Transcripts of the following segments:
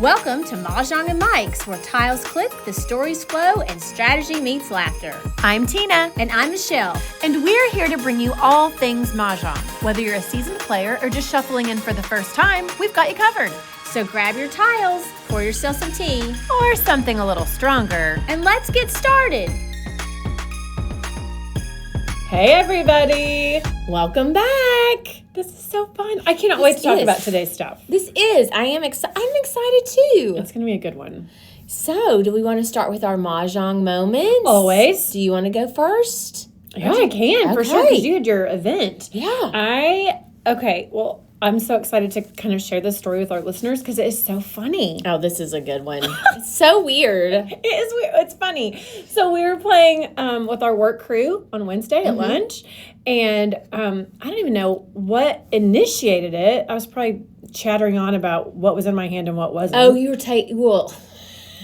Welcome to Mahjong and Mics, where tiles click, the stories flow, and strategy meets laughter. I'm Tina. And I'm Michelle. And we're here to bring you all things Mahjong. Whether you're a seasoned player or just shuffling in for the first time, we've got you covered. So grab your tiles, pour yourself some tea, or something a little stronger, and let's get started. Hey everybody! Welcome back. This is so fun. I cannot wait to talk about today's stuff. This is. I'm excited too. It's going to be a good one. So, do we want to start with our Mahjong moments? Always. Do you want to go first? Yeah, I can, for sure, because you had your event. Yeah. Well, I'm so excited to kind of share this story with our listeners because it is so funny. Oh, this is a good one. It's so weird. It is weird. It's funny. So we were playing with our work crew on Wednesday at lunch, and I don't even know what initiated it. I was probably chattering on about what was in my hand and what wasn't. Oh, you were taking, well...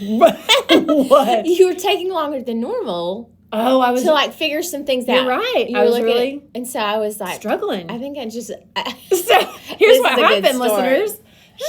What? You were taking longer than normal. Oh, I was to figure some things out. You're right. You I were was really and so I was like struggling. I think I just. So here's what happened, listeners.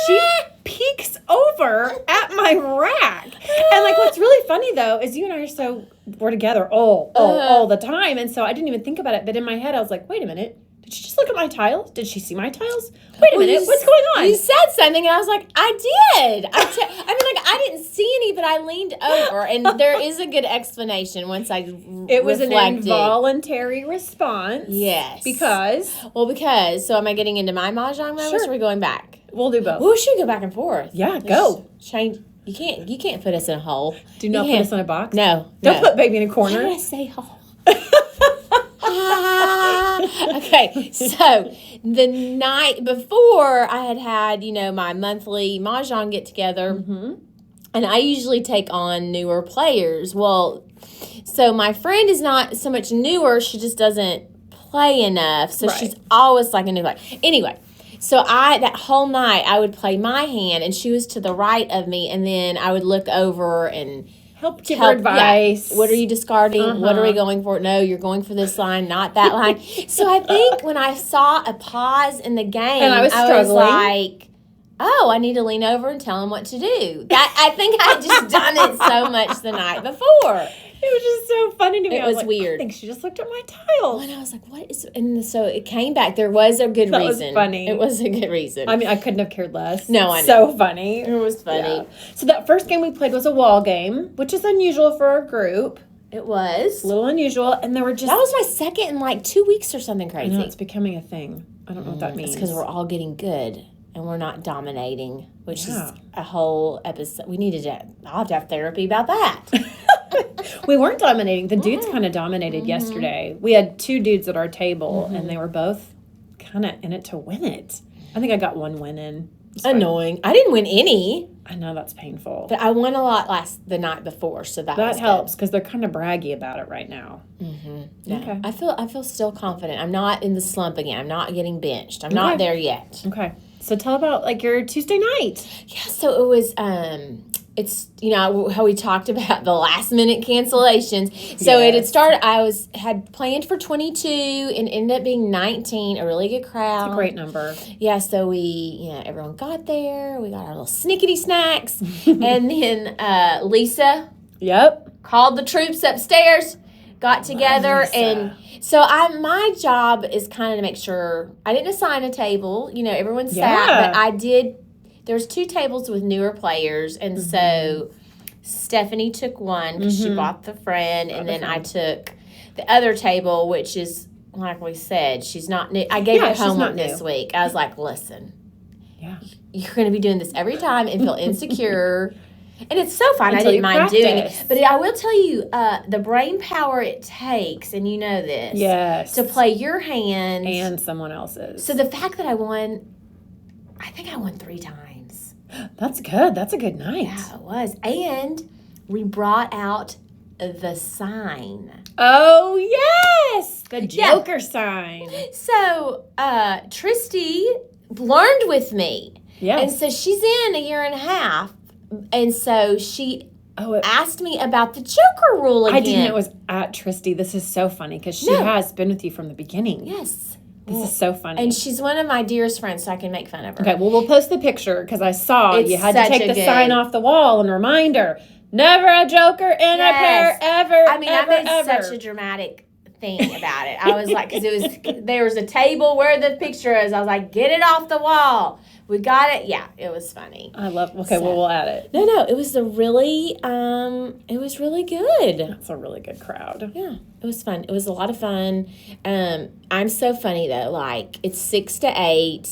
She peeks over at my rack, and what's really funny though is you and I we're together all the time, and so I didn't even think about it. But in my head, I was like, wait a minute. Did she just look at my tiles? Did she see my tiles? Wait a minute, what's going on? You said something, and I was like, I did. I didn't see any, but I leaned over, and there is a good explanation once I It was reflected. An involuntary response. Yes. Because? So am I getting into my Mahjong moments, or are we going back? We'll do both. We should go back and forth. Yeah, go. Change. You can't put us in a hole. Do not put us in a box? No. Don't put baby in a corner. Why did I say hole? Okay, so the night before I had my monthly Mahjong get together, and I usually take on newer players. Well, so my friend is not so much newer; she just doesn't play enough, so she's always like a new player. Anyway, so that whole night I would play my hand, and she was to the right of me, and then I would look over and give her advice. Yeah. What are you discarding? What are we going for? No, you're going for this line, not that line. So I think when I saw a pause in the game, and I was like, oh, I need to lean over and tell him what to do. I think I had just done it so much the night before. It was just so funny to me. It was weird. I think she just looked at my tiles. And I was like, what is... And so it came back. There was a good reason. That was funny. It was a good reason. I mean, I couldn't have cared less. No, I know. So funny. It was funny. Yeah. So that first game we played was a wall game, which is unusual for our group. It was. A little unusual. And there were just... That was my second in 2 weeks or something crazy. I know, it's becoming a thing. I don't know what that means. It's because we're all getting good. And we're not dominating, which is a whole episode. I'll have to have therapy about that. We weren't dominating. The dudes kind of dominated yesterday. We had two dudes at our table, and they were both kind of in it to win it. I think I got one win in. Annoying. I didn't win any. I know, that's painful. But I won a lot the night before, so that helps because they're kind of braggy about it right now. No. Okay. I feel still confident. I'm not in the slump again. I'm not getting benched. I'm not there yet. Okay. So tell about your Tuesday night. Yeah, so it was it's how we talked about the last minute cancellations. So it had started. I had planned for 22 and ended up being 19. A really good crowd. It's a great number. Yeah. So we everyone got there. We got our little snickety snacks, and then Lisa. Yep. Called the troops upstairs. Got together and. So my job is kind of to make sure I didn't assign a table. Everyone sat, but I did. There's 2 tables with newer players, and so Stephanie took one because she bought the friend, and then I took the other table, which is like we said, she's not new. I gave her homework this week. I was like, listen, you're going to be doing this every time and feel insecure. And it's so fun. I didn't mind doing it. But I will tell you, the brain power it takes, and you know this. Yes. To play your hand. And someone else's. So the fact that I think I won 3 times. That's good. That's a good night. Yeah, it was. And we brought out the sign. Oh, yes! The Joker sign. So Tristy learned with me. Yes. And so she's in a year and a half. And so she asked me about the Joker rule again. I didn't know it was at Tristy. This is so funny because she has been with you from the beginning. Yes. This is so funny. And she's one of my dearest friends, so I can make fun of her. Okay, well, we'll post the picture because I saw It's you had to such take a the sign off the wall and remind her, never a joker in a pair, ever, I mean, ever, I made ever. such a dramatic thing about it. I was like, because there was a table where the picture is. I was like, get it off the wall. We got it. Yeah, it was funny. I love. Okay, well, we'll add it. No, it was really good. That's a really good crowd. Yeah, it was fun. It was a lot of fun. I'm so funny though. Like it's 6 to 8.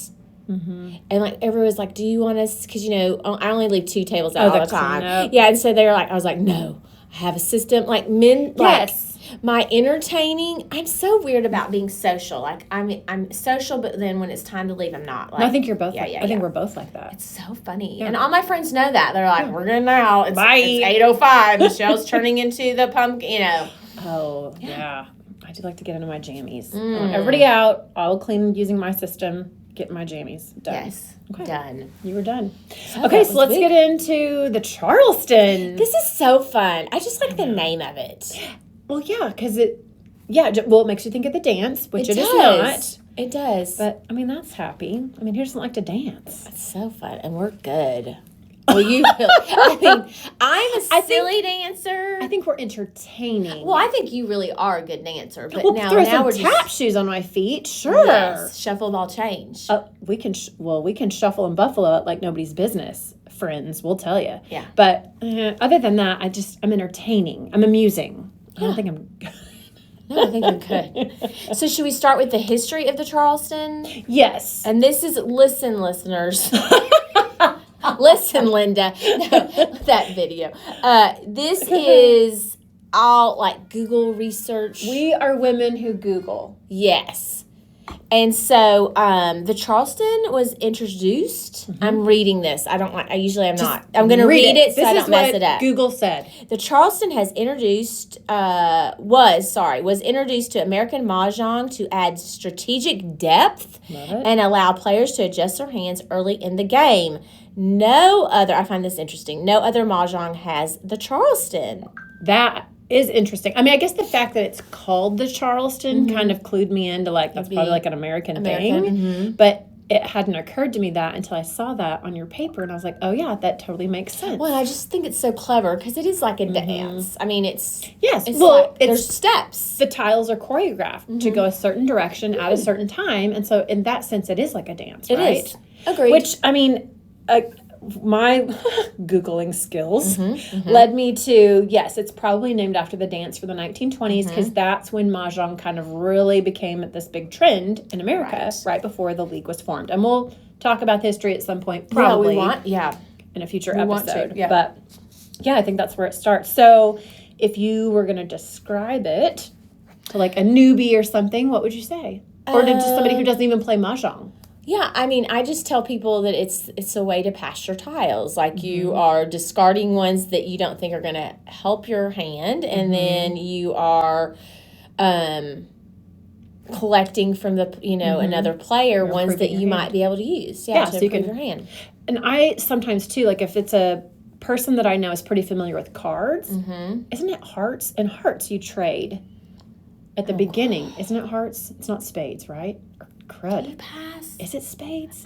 Mm-hmm. And like everyone's like, do you want us? Because I only leave 2 tables out all the time. Yeah, and so they're like, I was like, no, I have a system. Like men, yes. My entertaining, I'm so weird about being social. Like, I'm social, but then when it's time to leave, I'm not. Like, no, I think you're both I think we're both like that. It's so funny. Yeah. And all my friends know that. They're like, we're good now. It's Bye. It's 8:05. Michelle's turning into the pumpkin, Oh, yeah. I do like to get into my jammies. Everybody out. I'll clean using my system. Get my jammies done. Yes. Okay. Done. You were done. Okay, so let's get into the Charleston. This is so fun. I just like the name of it. Well, yeah, because it makes you think of the dance, which it is not. It does. But, I mean, that's happy. I mean, who doesn't like to dance? It's so fun, and we're good. Well, you I mean, I'm a silly dancer. I think we're entertaining. Well, I think you really are a good dancer. But we'll now some we're tap shoes on my feet. Sure. Yes, shuffle ball change. We can shuffle and buffalo it like nobody's business, friends. We'll tell you. Yeah. But other than that, I'm entertaining. I'm amusing. Yeah. I don't think I'm good. No, I think you're good. So should we start with the history of the Charleston? Yes. And this is, listen, listeners. Listen, Linda. No, that video. This is all like Google research. We are women who Google. Yes. And so the Charleston was introduced. Mm-hmm. I'm reading this. I'm not. I'm going to read it so I don't mess it up. Google said. The Charleston was introduced to American Mahjong to add strategic depth and allow players to adjust their hands early in the game. I find this interesting. No other Mahjong has the Charleston. That is interesting. I mean, I guess the fact that it's called the Charleston kind of clued me into that's probably like an American thing. Mm-hmm. But it hadn't occurred to me that until I saw that on your paper, and I was like, oh yeah, that totally makes sense. Well, I just think it's so clever because it is like a dance. I mean, it's there's steps. The tiles are choreographed to go a certain direction at a certain time, and so in that sense, it is like a dance. It is. Agreed. Which I mean. My Googling skills led me to, yes, it's probably named after the dance for the 1920s because that's when Mahjong kind of really became this big trend in America right before the league was formed. And we'll talk about history at some point, probably in a future episode. But yeah, I think that's where it starts. So if you were going to describe it to like a newbie or something, what would you say? Or to just somebody who doesn't even play Mahjong? Yeah, I mean, I just tell people that it's a way to pass your tiles. Like you are discarding ones that you don't think are going to help your hand, and then you are collecting from the another player ones that you might be able to use. Yeah, to improve your hand. And I sometimes too, like if it's a person that I know is pretty familiar with cards, isn't it hearts? And hearts you trade at the beginning, isn't it hearts? It's not spades, right? Crud. Pass. Is it spades?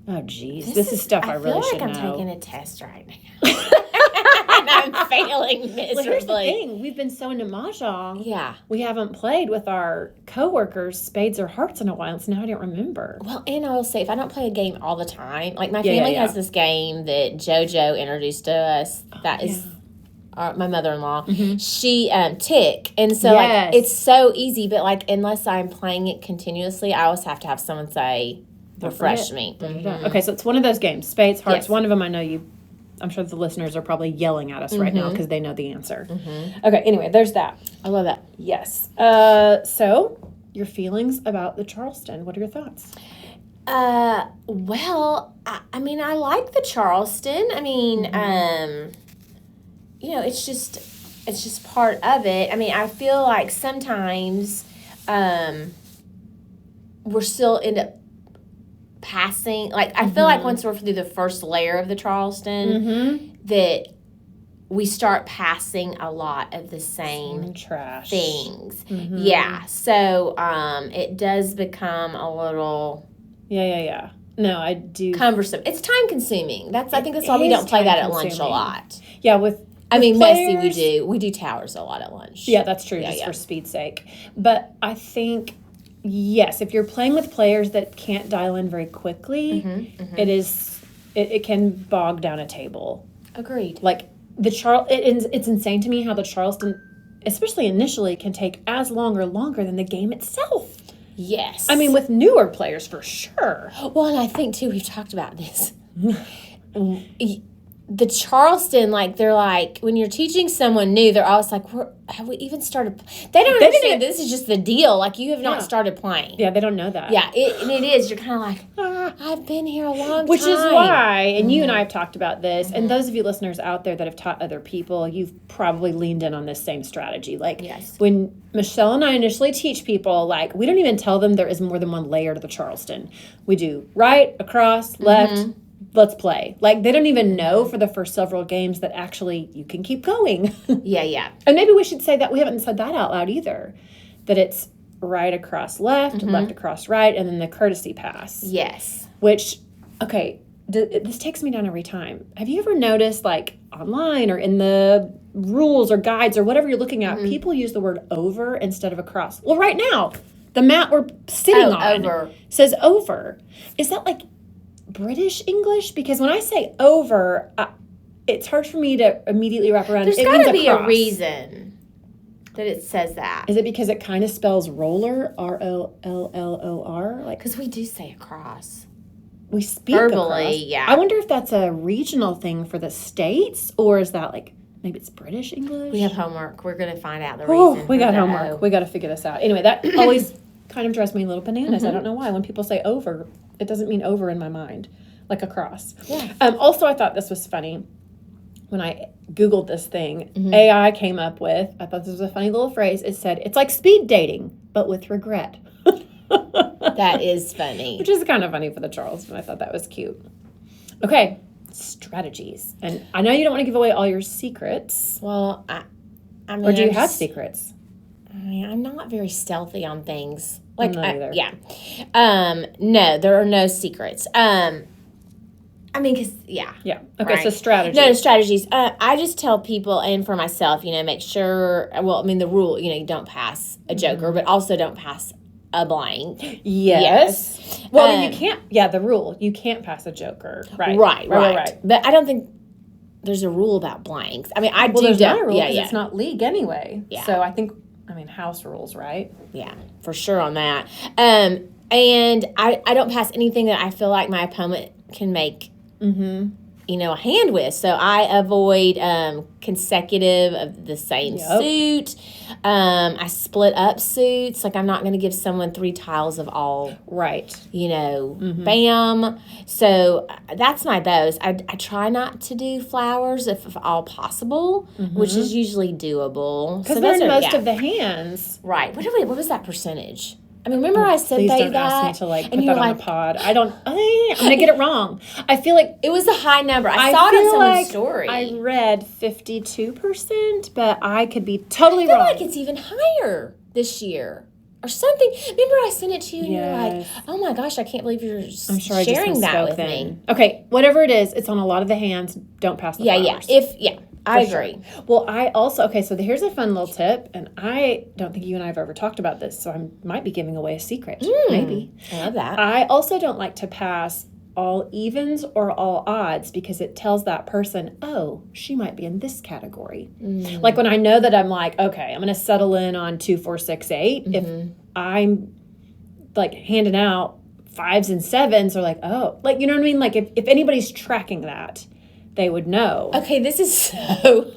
Oh, geez. This is stuff I really should know. I feel like I'm taking a test right now. And I'm failing miserably. Well, here's the thing. We've been so into Mahjong. Yeah. We haven't played with our coworkers spades or hearts in a while, so now I don't remember. Well, and I will say, if I don't play a game all the time, like my family has this game that JoJo introduced to us that is... my mother-in-law, she Tick, and so like it's so easy, but like unless I'm playing it continuously, I always have to have someone say, refresh me. Okay, so it's one of those games, spades, hearts. Yes. One of them I know I'm sure the listeners are probably yelling at us right now because they know the answer. Okay, anyway, there's that. I love that. Yes. So your feelings about the Charleston? What are your thoughts? Well, I mean, I like the Charleston. I mean, it's just part of it. I mean, I feel like sometimes we're still end up passing. Like, I feel like once we're through the first layer of the Charleston, that we start passing a lot of the same trash things. Mm-hmm. Yeah. So it does become a little No, I do cumbersome. It's time consuming. I think that's why we don't play that at lunch a lot. Yeah, with Messi players, we do towers a lot at lunch. Yeah, that's true, just for speed's sake. But I think yes, if you're playing with players that can't dial in very quickly, it can bog down a table. Agreed. Like it's insane to me how the Charleston, especially initially, can take as long or longer than the game itself. Yes. I mean, with newer players, for sure. Well, and I think, too, we've talked about this. The Charleston, they're like, when you're teaching someone new, they're always like, have we even started? They don't understand this is just the deal. Like, you have not started playing. Yeah, they don't know that. Yeah, it is. You're kind of like, I've been here a long time. Which is why, and you and I have talked about this, and those of you listeners out there that have taught other people, you've probably leaned in on this same strategy. When Michelle and I initially teach people, we don't even tell them there is more than one layer to the Charleston. We do right, across, left, let's play. They don't even know for the first several games that actually you can keep going. Yeah. And maybe we should say that we haven't said that out loud either. That it's right across left, left across right, and then the courtesy pass. Yes. Which, okay, this takes me down every time. Have you ever noticed, online or in the rules or guides or whatever you're looking at, people use the word over instead of across? Well, right now, the mat we're sitting on says over. Is that British English? Because when I say over, it's hard for me to immediately wrap around. There's got to be a reason that it says that. Is it because it kind of spells roller, R-O-L-L-O-R? Because we do say across. We speak verbally, across. Yeah. I wonder if that's a regional thing for the States, or is that maybe it's British English? We have homework. We're going to find out the reason. We got homework. We got to figure this out. Anyway, that always kind of drives me a little bananas. I don't know why. When people say over, it doesn't mean over in my mind, like across. Yeah. Also, I thought this was funny. When I Googled this thing, AI came up with, I thought this was a funny little phrase. It said, it's like speed dating, but with regret. That is funny. Which is kind of funny for the Charleston. I thought that was cute. Okay, strategies. And I know you don't want to give away all your secrets. Well, I mean, or do you have secrets? I'm not very stealthy on things. Not either. No, there are no secrets. Yeah. Okay, right. So strategies. No, strategies. I just tell people, and for myself, make sure, the rule, you don't pass a joker, but also don't pass a blank. Yes. Well, you can't, the rule, you can't pass a joker. Right. But I don't think there's a rule about blanks. I do. There's not a rule because it's not league anyway. Yeah. So I think, house rules, right? Yeah, for sure on that. And I don't pass anything that I feel like my opponent can make a hand with. So I avoid consecutive of the same suit. I split up suits. I'm not going to give someone 3 tiles of all. Right. Bam. So that's my bows. I try not to do flowers if all possible, which is usually doable. Because they're in most of the hands. Right. What was that percentage? Remember I said Please don't that? ask me to put that on a pod. I'm going to get it wrong. I feel like it was a high number. I saw it in someone's story. I read 52%, but I could be totally wrong. I feel like it's even higher this year or something. Remember I sent it to you and you're like, oh my gosh, I can't believe you're sharing that with me. Okay, whatever it is, it's on a lot of the hands. Don't pass the flowers. I agree. Sure. Well, I also, so here's a fun little tip, and I don't think you and I have ever talked about this, so I might be giving away a secret. Maybe. I love that. I also don't like to pass all evens or all odds because it tells that person, oh, she might be in this category. When I know that I'm okay, I'm going to settle in on 2, 4, 6, 8. If I'm handing out 5s and 7s, or oh, you know what I mean? If anybody's tracking that, they would know. Okay, this is so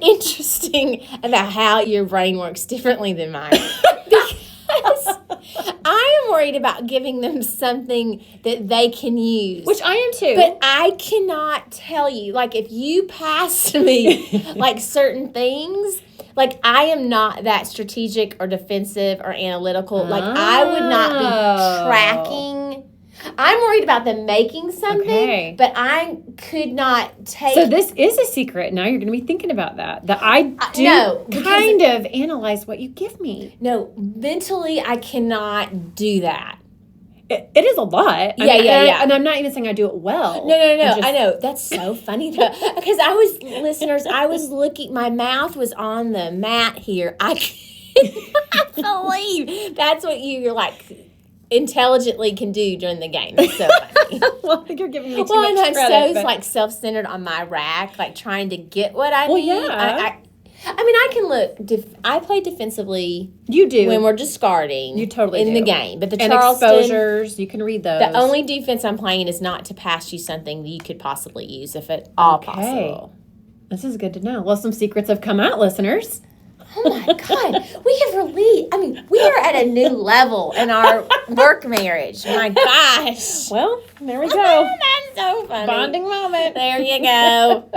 interesting about how your brain works differently than mine. Because I am worried about giving them something that they can use. Which I am too. But I cannot tell you, if you pass me, certain things, I am not that strategic or defensive or analytical. I would not be tracking. I'm worried about them making something, but I could not take... So this is a secret. Now you're going to be thinking about that. That I do kind of analyze what you give me. No, mentally, I cannot do that. It is a lot. Yeah. And I'm not even saying I do it well. No. I know. That's so funny, though. Because I was looking, my mouth was on the mat here. I can't believe that's what you're like... intelligently can do during the game. It's so funny. Well, I think you're giving me too much credit. I'm so like self-centered on my rack, like trying to get what I need. Yeah. I mean, I can look. I play defensively. You do when we're discarding. You totally in do. The game, but the and Charleston exposures. You can read those. The only defense I'm playing is not to pass you something that you could possibly use, if at all possible. This is good to know. Well, some secrets have come out, listeners. Oh my God. We are at a new level in our work marriage. My gosh. Well, there we go. That's so funny. Bonding moment. There you go.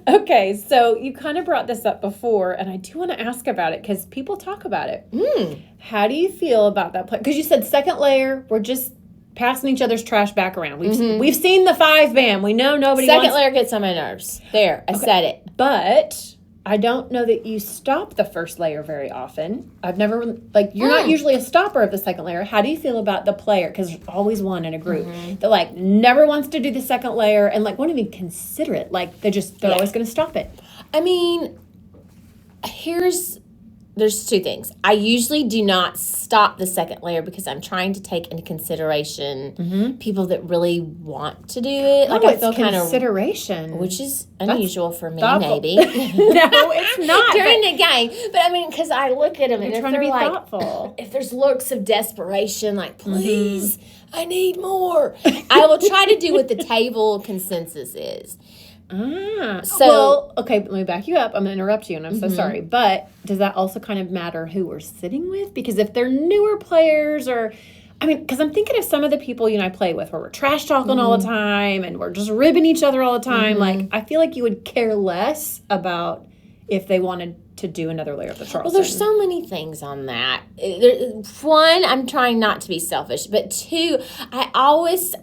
Okay, so you kind of brought this up before, and I do want to ask about it because people talk about it. How do you feel about that play? Because you said second layer, we're just passing each other's trash back around. We've seen the 5-bam. We know nobody Second layer gets on my nerves. There, I said it. But... I don't know that you stop the first layer very often. I've never, you're not usually a stopper of the second layer. How do you feel about the player? Because there's always one in a group that, never wants to do the second layer and, won't even consider it. They're always going to stop it. I mean, there's two things. I usually do not stop the second layer because I'm trying to take into consideration people that really want to do it. I feel consideration, which is unusual for me, thoughtful. maybe. No, it's not during the game. But I mean, because I look at them and if trying to be thoughtful, if there's looks of desperation, please, I need more. I will try to do what the table consensus is. Okay, let me back you up. I'm going to interrupt you, and I'm so sorry. But does that also kind of matter who we're sitting with? Because if they're newer players because I'm thinking of some of the people you and I play with where we're trash talking all the time and we're just ribbing each other all the time. I feel like you would care less about if they wanted to do another layer of the Charleston. Well, there's so many things on that. One, I'm trying not to be selfish. But two, I always...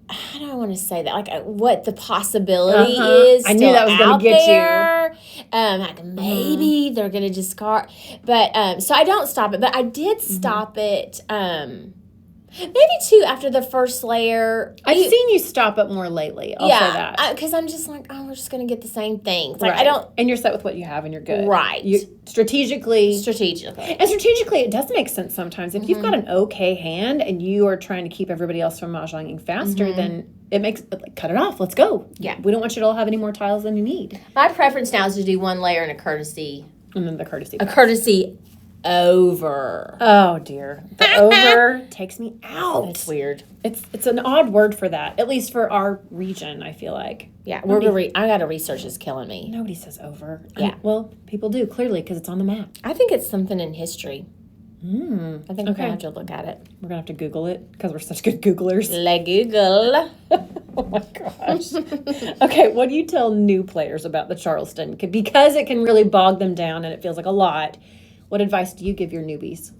how do I want to say that? What the possibility is. I knew that was going to get there. Maybe they're going to discard. But, so I don't stop it. But I did stop it, maybe two after the first layer. I've seen you stop it more lately. I'll say that. Because I'm just we're just going to get the same things. Right. I don't. And you're set with what you have and you're good. Right. Strategically. And strategically, it does make sense sometimes. If you've got an okay hand and you are trying to keep everybody else from mahjonging faster, then it makes, cut it off. Let's go. Yeah. We don't want you to all have any more tiles than you need. My preference now is to do one layer and a courtesy. And then the courtesy. Courtesy over. Oh dear, the over takes me out. It's weird. It's an odd word for that, at least for our region. I feel like. Yeah, I got to research. It's killing me. Nobody says over. Yeah, well, people do clearly because it's on the map. I think it's something in history. I think we're gonna have to look at it. We're gonna have to Google it because we're such good Googlers. Le Google. Oh my gosh. Okay, what do you tell new players about the Charleston? Because it can really bog them down and it feels like a lot. What advice do you give your newbies?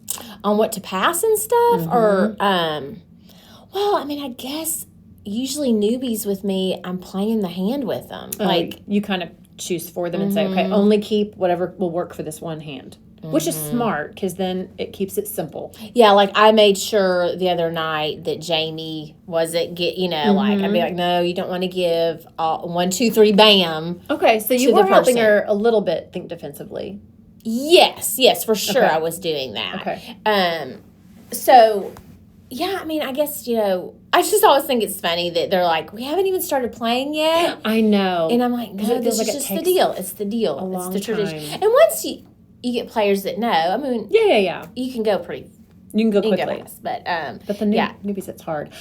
On what to pass and stuff? Or, well, I mean, I guess usually newbies with me, I'm playing the hand with them. You kind of choose for them and say, okay, only keep whatever will work for this one hand. Which is smart, because then it keeps it simple. Yeah, I made sure the other night that Jamie wasn't I'd be like, no, you don't want to give 1, 2, 3, bam. Okay, so you were helping her a little bit think defensively. Yes, for sure I was doing that. Okay. So, yeah, I mean, I guess, I just always think it's funny that they're like, we haven't even started playing yet. I know. And I'm like, no, this is just the deal. It's the deal. It's the tradition. And once you get players that know, I mean, yeah. You can go quickly. Fast, but the newbies, it's hard.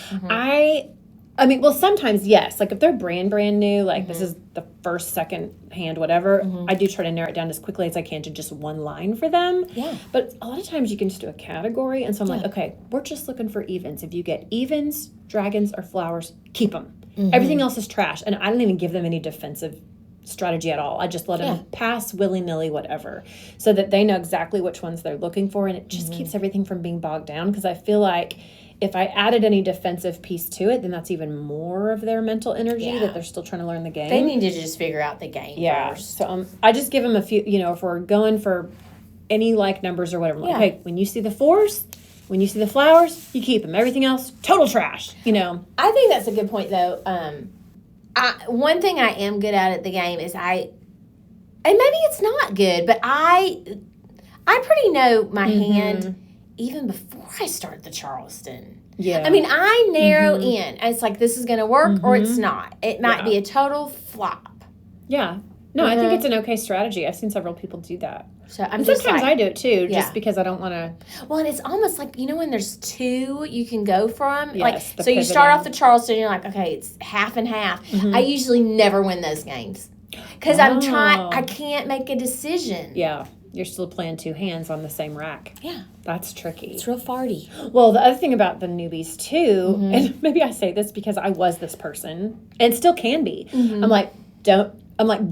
I mean, well, sometimes, yes. If they're brand new, this is the first, second hand, whatever, I do try to narrow it down as quickly as I can to just one line for them. Yeah. But a lot of times you can just do a category. And so I'm like, okay, we're just looking for evens. If you get evens, dragons, or flowers, keep them. Everything else is trash. And I don't even give them any defensive strategy at all. I just let them pass willy-nilly whatever so that they know exactly which ones they're looking for, and it just keeps everything from being bogged down, because I feel like if I added any defensive piece to it, then that's even more of their mental energy that they're still trying to learn the game. They need to just figure out the game first. So I just give them a few, if we're going for any like numbers or whatever, like, hey, when you see the 4s, when you see the flowers, you keep them. Everything else, total trash, I think that's a good point, though. One thing I am good at the game is and maybe it's not good, but I pretty know my hand even before I start the Charleston. Yeah. I mean, I narrow in. It's like, this is going to work or it's not. It might be a total flop. Yeah. No, I think it's an okay strategy. I've seen several people do that. So sometimes I do it too, just because I don't want to. Well, and it's almost like, when there's 2 you can go from. Yes, so you start off the Charleston, you're like, okay, it's half and half. I usually never win those games because I can't make a decision. Yeah. You're still playing 2 hands on the same rack. Yeah. That's tricky. It's real farty. Well, the other thing about the newbies, too, and maybe I say this because I was this person, and still can be. I'm like,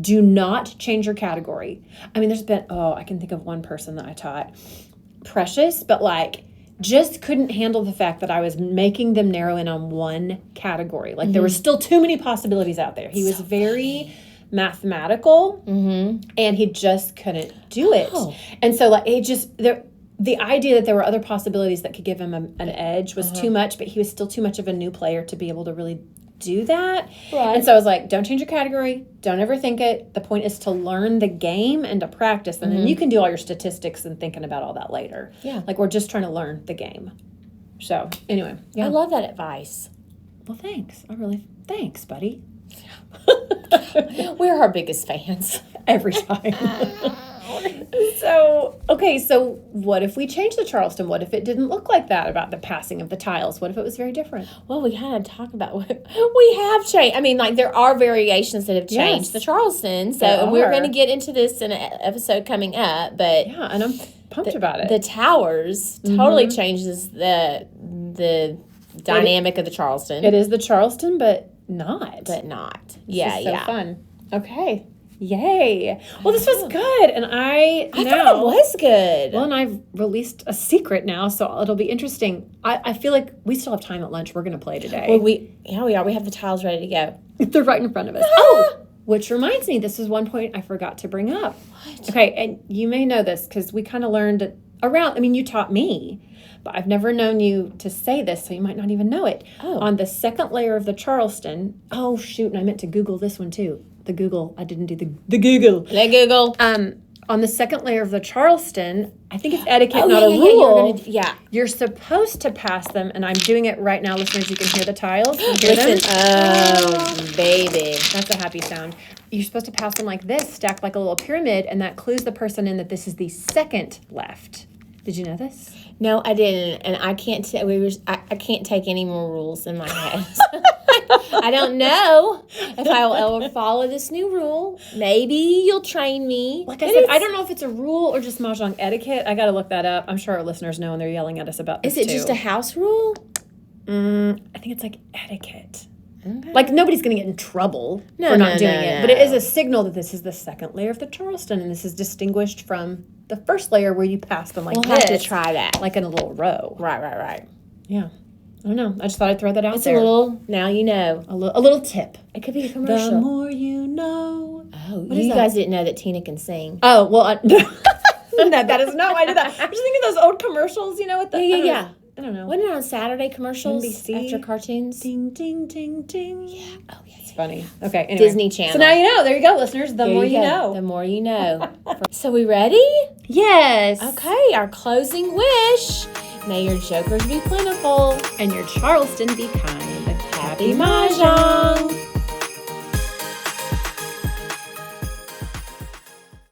do not change your category. I mean, there's been, I can think of one person that I taught. Precious, but just couldn't handle the fact that I was making them narrow in on one category. There were still too many possibilities out there. He was very mathematical, and he just couldn't do it. And so the idea that there were other possibilities that could give him an edge was too much, but he was still too much of a new player to be able to really do that. Right. And so I was like, don't change your category, don't ever think it. The point is to learn the game and to practice, and then you can do all your statistics and thinking about all that later. Yeah. We're just trying to learn the game. So anyway, I love that advice. Well, thanks. Thanks, buddy. We're our biggest fans. Every time. So what if we changed the Charleston? What if it didn't look like that about the passing of the tiles? What if it was very different? Well, we kind of talk about what we have changed. I mean, there are variations that have changed the Charleston. So we're going to get into this in an episode coming up. But yeah, and I'm pumped about it. The towers totally changes the dynamic of the Charleston. It is the Charleston, but not. Yeah, so fun. Okay. Yay. Well, this was good. And I thought it was good. Well, and I've released a secret now, so it'll be interesting. I feel like we still have time at lunch. We're going to play today. Well, we are. We have the tiles ready to go. They're right in front of us. Which reminds me, this is one point I forgot to bring up. What? Okay, and you may know this because we kind of learned it you taught me, but I've never known you to say this, so you might not even know it. On the second layer of the Charleston, and I meant to Google this one too. I didn't do the Google. The Google. On the second layer of the Charleston, I think it's etiquette, not a rule. You're supposed to pass them, and I'm doing it right now, listeners. You can hear the tiles. Listen. Oh, baby. That's a happy sound. You're supposed to pass them like this, stacked like a little pyramid, and that clues the person in that this is the second left. Did you know this? No, I didn't, and I can't. I can't take any more rules in my head. I don't know if I will ever follow this new rule. Maybe you'll train me. Like I said, I don't know if it's a rule or just Mahjong etiquette. I got to look that up. I'm sure our listeners know, and they're yelling at us about this. Is it just a house rule? I think it's like etiquette. Okay. Nobody's going to get in trouble for not doing it. But it is a signal that this is the second layer of the Charleston, and this is distinguished from the first layer where you pass them like this. We'll have to try that. Like in a little row. Right. Yeah. I don't know. I just thought I'd throw that out it's there. It's a little, now you know. A little tip. It could be a commercial. The more you know. Oh, you guys didn't know that Tina can sing. Oh, well, no, that is not why I did that. I was thinking of those old commercials, with the... Yeah. I don't know. Wasn't it on Saturday commercials? NBC? After cartoons? Ding, ding, ding, ding. Yeah. Oh, yeah. It's funny. Okay, anyway. Disney Channel. So now you know. There you go, listeners. The more you know. The more you know. So we ready? Yes. Okay, our closing wish. May your jokers be plentiful. And your Charleston be kind. Happy Mahjong.